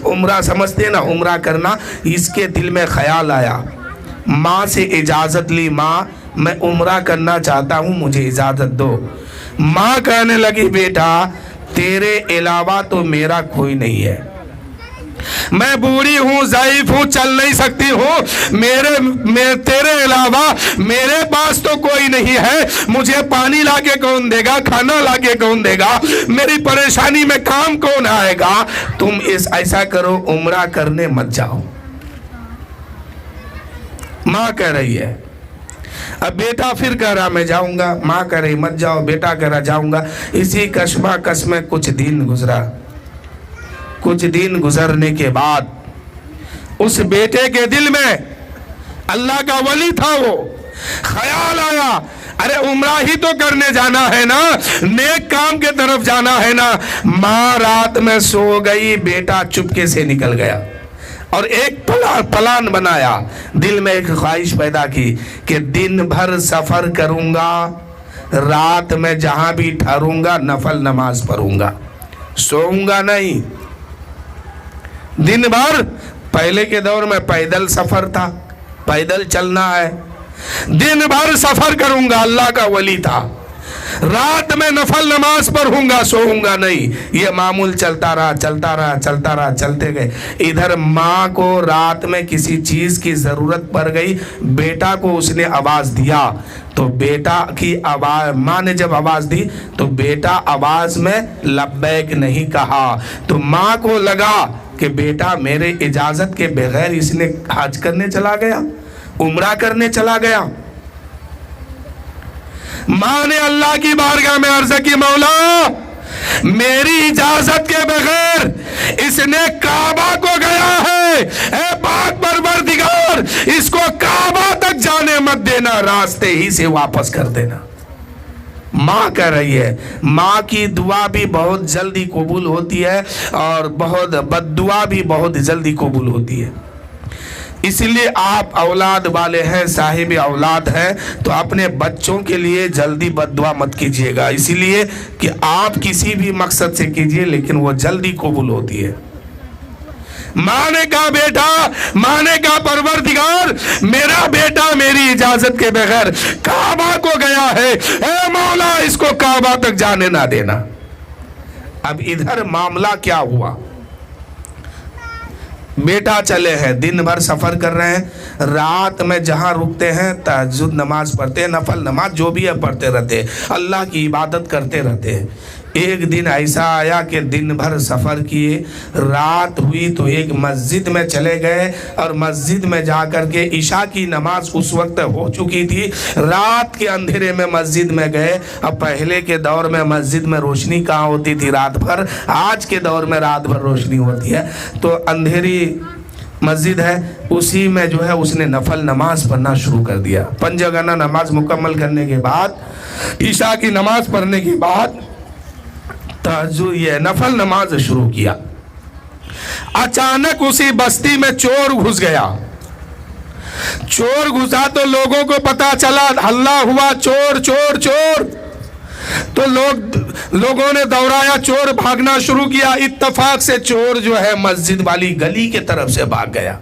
عمرہ سمجھتے نا عمرہ کرنا، اس کے دل میں خیال آیا، ماں سے اجازت لی، ماں میں عمرہ کرنا چاہتا ہوں مجھے اجازت دو۔ ماں کہنے لگی بیٹا تیرے علاوہ تو میرا کوئی نہیں ہے، میں بوڑھی ہوں، ضعیف ہوں، چل نہیں سکتی ہوں، تیرے علاوہ میرے پاس تو کوئی نہیں ہے، مجھے پانی لا کے کون دے گا، کھانا لا کے کون دے گا، میری پریشانی میں کام کون آئے گا، تم ایسا کرو عمرہ کرنے مت جاؤ۔ ماں کہہ رہی ہے، اب بیٹا پھر کہہ رہا میں جاؤں گا، ماں کہہ رہی مت جاؤ، بیٹا کہہ رہا جاؤں گا۔ اسی کشمکش میں کچھ دن گزرا، کچھ دن گزرنے کے بعد اس بیٹے کے دل میں، اللہ کا ولی تھا وہ، خیال آیا ارے عمرہ ہی تو کرنے جانا ہے نا، نیک کام کے طرف جانا ہے نا۔ ماں رات میں سو گئی، بیٹا چپکے سے نکل گیا اور ایک پلان بنایا، دل میں ایک خواہش پیدا کی کہ دن بھر سفر کروں گا، رات میں جہاں بھی ٹھہروں گا نفل نماز پڑھوں گا، سوؤں گا نہیں۔ دن بھر، پہلے کے دور میں پیدل سفر تھا، پیدل چلنا ہے، دن بھر سفر کروں گا، اللہ کا ولی تھا، رات میں نفل نماز پڑھوں گا، سوؤں گا نہیں۔ یہ معمول چلتا رہا چلتا رہا چلتا رہا، چلتے گئے۔ ادھر ماں کو رات میں کسی چیز کی ضرورت پڑ گئی، بیٹا کو اس نے آواز دیا تو بیٹا کی آواز، ماں نے جب آواز دی تو بیٹا آواز میں لبیک نہیں کہا، تو ماں کو لگا کہ بیٹا میرے اجازت کے بغیر اس نے حج کرنے چلا گیا، عمرہ کرنے چلا گیا۔ ماں نے اللہ کی بارگاہ میں عرض کی مولا میری اجازت کے بغیر اس نے کعبہ کو گیا ہے، اے پاک پروردگار اس کو کعبہ تک جانے مت دینا، راستے ہی سے واپس کر دینا۔ ماں کہہ رہی ہے، ماں کی دعا بھی بہت جلدی قبول ہوتی ہے اور بہت بد دعا بھی بہت جلدی قبول ہوتی ہے۔ اس لیے آپ اولاد والے ہیں، صاحب اولاد ہیں، تو اپنے بچوں کے لیے جلدی بد دعا مت کیجیے گا، اسی لیے کہ آپ کسی بھی مقصد سے کیجیے لیکن وہ جلدی قبول ہوتی ہے۔ ماں نے کہا بیٹا، ماں نے کہا پروردگار میرا بیٹا میری اجازت کے بغیر کعبہ کو گیا ہے، اے مولا اس کو کعبہ تک جانے نہ دینا۔ اب ادھر معاملہ کیا ہوا، بیٹا چلے ہیں، دن بھر سفر کر رہے ہیں، رات میں جہاں رکتے ہیں تہجد نماز پڑھتے ہیں، نفل نماز جو بھی ہے پڑھتے رہتے ہیں، اللہ کی عبادت کرتے رہتے ہیں۔ ایک دن ایسا آیا کہ دن بھر سفر کیے، رات ہوئی تو ایک مسجد میں چلے گئے اور مسجد میں جا کر کے عشاء کی نماز اس وقت ہو چکی تھی، رات کے اندھیرے میں مسجد میں گئے۔ اب پہلے کے دور میں مسجد میں روشنی کہاں ہوتی تھی رات بھر، آج کے دور میں رات بھر روشنی ہوتی ہے، تو اندھیری مسجد ہے، اسی میں جو ہے اس نے نفل نماز پڑھنا شروع کر دیا۔ پنجگانہ نماز مکمل کرنے کے بعد، عشاء کی نماز پڑھنے کے بعد تہجد یہ نفل نماز شروع کیا۔ اچانک اسی بستی میں چور گھس گیا، چور گھسا تو لوگوں کو پتا چلا، ہلہ ہوا چور چور چور، تو لوگوں نے دوڑایا، چور بھاگنا شروع کیا، اتفاق سے چور جو ہے مسجد والی گلی کے طرف سے بھاگ گیا۔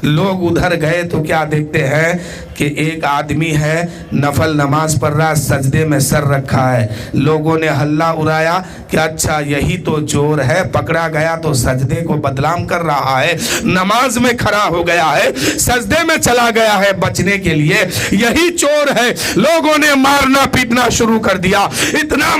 لوگ ادھر گئے تو کیا دیکھتے ہیں کہ ایک آدمی ہے نفل نماز پڑھ رہا، سجدے میں سر رکھا ہے۔ لوگوں نے ہلہ اڑایا کہ اچھا یہی تو چور ہے، پکڑا گیا تو سجدے کو بدنام کر رہا ہے، نماز میں کھڑا ہو گیا ہے، سجدے میں چلا گیا ہے بچنے کے لیے، یہی چور ہے۔ لوگوں نے مارنا پیٹنا شروع کر دیا، اتنا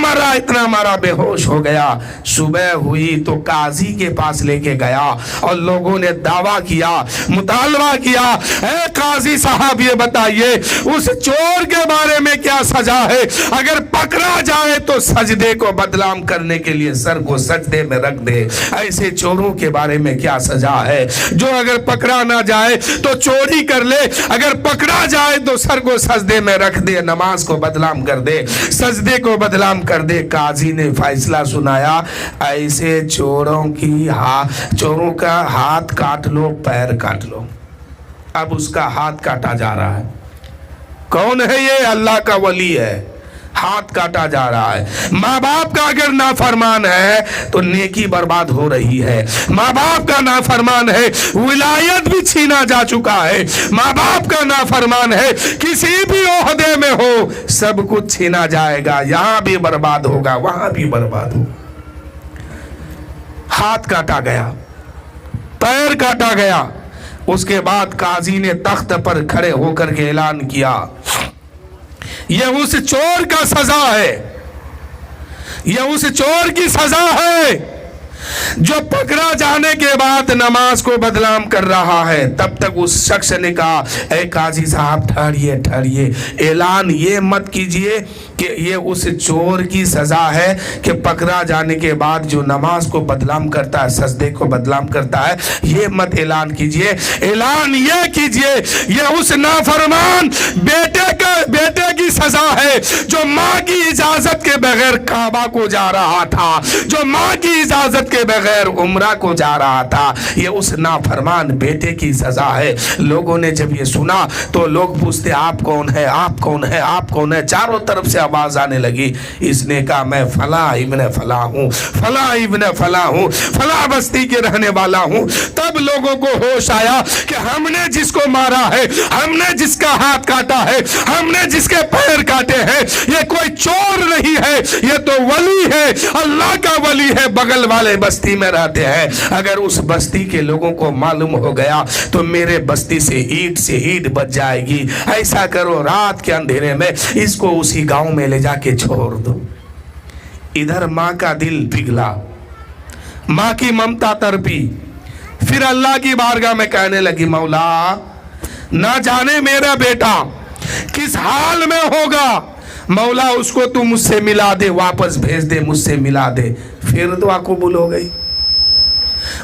مارا بے ہوش ہو گیا۔ صبح ہوئی تو قاضی کے پاس لے کے گیا اور لوگوں نے دعویٰ کیا، مطالبہ کیا، اے قاضی صاحب یہ بتائیے اس چور کے بارے میں کیا سزا ہے، اگر پکڑا جائے تو سجدے کو بدنام کرنے کے لیے سر کو سجدے میں رکھ دے، ایسے چوروں کے بارے میں کیا سزا ہے، جو اگر پکڑا نہ جائے تو چوری کر لے، اگر پکڑا جائے تو سر کو سجدے میں رکھ دے، نماز کو بدنام کر دے، سجدے کو بدنام کر دے۔ قاضی نے فیصلہ سنایا، ایسے چوروں کا ہاتھ کاٹ لو، پیر کاٹ لو۔ اب اس کا ہاتھ کاٹا جا رہا ہے۔ کون ہے یہ؟ اللہ کا ولی ہے، ہاتھ کاٹا جا رہا ہے. ماں باپ کا اگر نافرمان ہے تو نیکی برباد ہو رہی ہے. ماں باپ کا نافرمان ہے ولایت بھی چھینا جا چکا ہے. ماں باپ کا نافرمان ہے کسی بھی عہدے میں ہو سب کچھ چھینا جائے گا. یہاں بھی برباد ہوگا وہاں بھی برباد ہوگا. ہاتھ کاٹا گیا, پیر کاٹا گیا. اس کے بعد قاضی نے تخت پر کھڑے ہو کر کے اعلان کیا یہ اس چور کا سزا ہے, یہ اس چور کی سزا ہے جو پکڑا جانے کے بعد نماز کو بدنام کر رہا ہے. تب تک اس شخص نے کہا اے قاضی صاحب ٹھہریے ٹھہریے, اعلان یہ مت کیجئے کہ یہ اس چور کی سزا ہے کہ پکڑا جانے کے بعد جو نماز کو بدنام کرتا ہے, سجدے کو بدنام کرتا ہے, یہ مت اعلان کیجئے. اعلان یہ کیجئے یہ اس نافرمان بیٹے کی سزا ہے جو ماں کی اجازت کے بغیر کعبہ کو جا رہا تھا, جو ماں کی اجازت کے بغیر عمرہ کو جا رہا تھا. یہ اس نافرمان بیٹے کی سزا ہے. لوگوں نے جب یہ سنا تو لوگ پوچھتے آپ کون ہے, آپ کون ہے, آپ کون ہے. چاروں طرف سے آواز آنے لگی. اس نے کہا میں فلاں ابن فلاں ہوں, فلاں ابن فلاں ہوں, فلاں بستی کے رہنے والا ہوں. تب لوگوں کو ہوش آیا کہ ہم نے جس کو مارا ہے, ہم نے جس کا ہاتھ کاٹا ہے, ہم نے جس کے پیر کاٹے ہیں, یہ کوئی چور نہیں ہے, یہ تو ولی ہے, اللہ کا ولی ہے, بغل والے بستی میں رہتے ہیں. اگر اس بستی کے لوگوں کو معلوم ہو گیا تو میرے بستی سے اینٹ بچ جائے گی. ایسا کرو رات کے اندھیرے میں اس کو اسی گاؤں میں لے جا کے چھوڑ دو. ادھر ماں کا دل پگھلا, ماں کی ممتا تڑپی. پھر اللہ کی بارگاہ میں کہنے لگی مولا نہ جانے میرا بیٹا کس حال میں ہوگا, مولا اس کو تو مجھ سے ملا دے, واپس بھیج دے, مجھ سے ملا دے. پھر دعا قبول ہو گئی.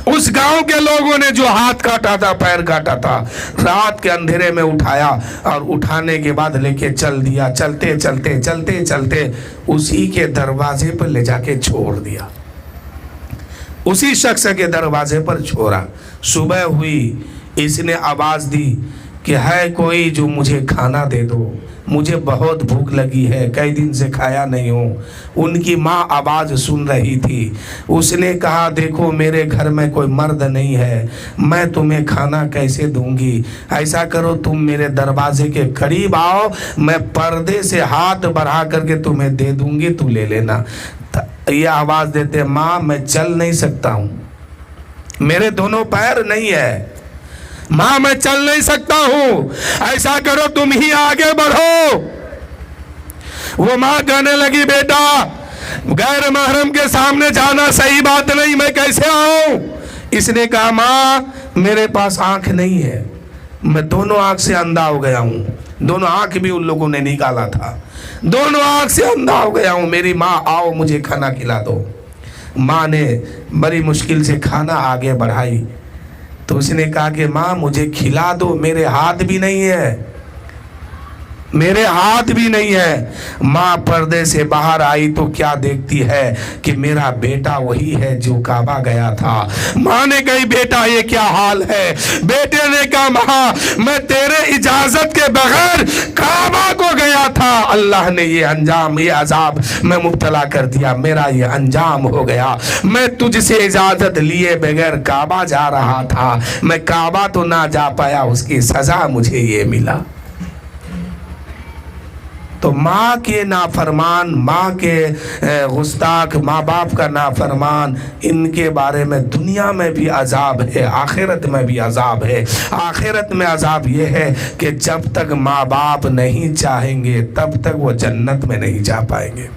اس گاؤں کے لوگوں نے جو ہاتھ کاٹا تھا, پیر کاٹا تھا, رات کے اندھیرے میں اٹھایا اور اٹھانے کے بعد لے کے چل دیا. چلتے چلتے چلتے چلتے اسی کے دروازے پر لے جا کے چھوڑ دیا. اسی شخص کے دروازے پر چھوڑا. صبح ہوئی, اس نے آواز دی کہ ہے کوئی جو مجھے کھانا دے دو, مجھے بہت بھوک لگی ہے, کئی دن سے کھایا نہیں ہوں. ان کی ماں آواز سن رہی تھی. اس نے کہا دیکھو میرے گھر میں کوئی مرد نہیں ہے, میں تمہیں کھانا کیسے دوں گی. ایسا کرو تم میرے دروازے کے قریب آؤ, میں پردے سے ہاتھ بڑھا کر کے تمہیں دے دوں گی, تو لے لینا. یہ آواز دیتے ماں میں چل نہیں سکتا ہوں, میرے دونوں پیر نہیں ہے, ماں میں چل نہیں سکتا ہوں. ایسا کرو تم ہی آگے بڑھو. وہ ماں کہنے لگی بیٹا غیر محرم کے سامنے جانا صحیح بات نہیں, میں کیسے آؤں. اس نے کہا ماں میرے پاس آنکھ نہیں ہے, میں دونوں آنکھ سے اندھا ہو گیا ہوں. دونوں آنکھ بھی ان لوگوں نے نکالا تھا, دونوں آنکھ سے اندھا ہو گیا ہوں. میری ماں آؤ مجھے کھانا کھلا دو. ماں نے بڑی مشکل سے کھانا آگے بڑھائی. تو اس نے کہا کہ ماں مجھے کھلا دو, میرے ہاتھ بھی نہیں ہے, میرے ہاتھ بھی نہیں ہے. ماں پردے سے باہر آئی تو کیا دیکھتی ہے کہ میرا بیٹا وہی ہے جو کعبہ گیا تھا. ماں نے کہی بیٹا یہ کیا حال ہے. بیٹے نے کہا ماں میں تیرے اجازت کے بغیر کعبہ کو گیا تھا, اللہ نے یہ انجام, یہ عذاب میں مبتلا کر دیا, میرا یہ انجام ہو گیا. میں تجھ سے اجازت لیے بغیر کعبہ جا رہا تھا, میں کعبہ تو نہ جا پایا, اس کی سزا مجھے یہ ملا. تو ماں کے نافرمان, ماں کے گستاخ, ماں باپ کا نافرمان, ان کے بارے میں دنیا میں بھی عذاب ہے, آخرت میں بھی عذاب ہے. آخرت میں عذاب یہ ہے کہ جب تک ماں باپ نہیں چاہیں گے تب تک وہ جنت میں نہیں جا پائیں گے.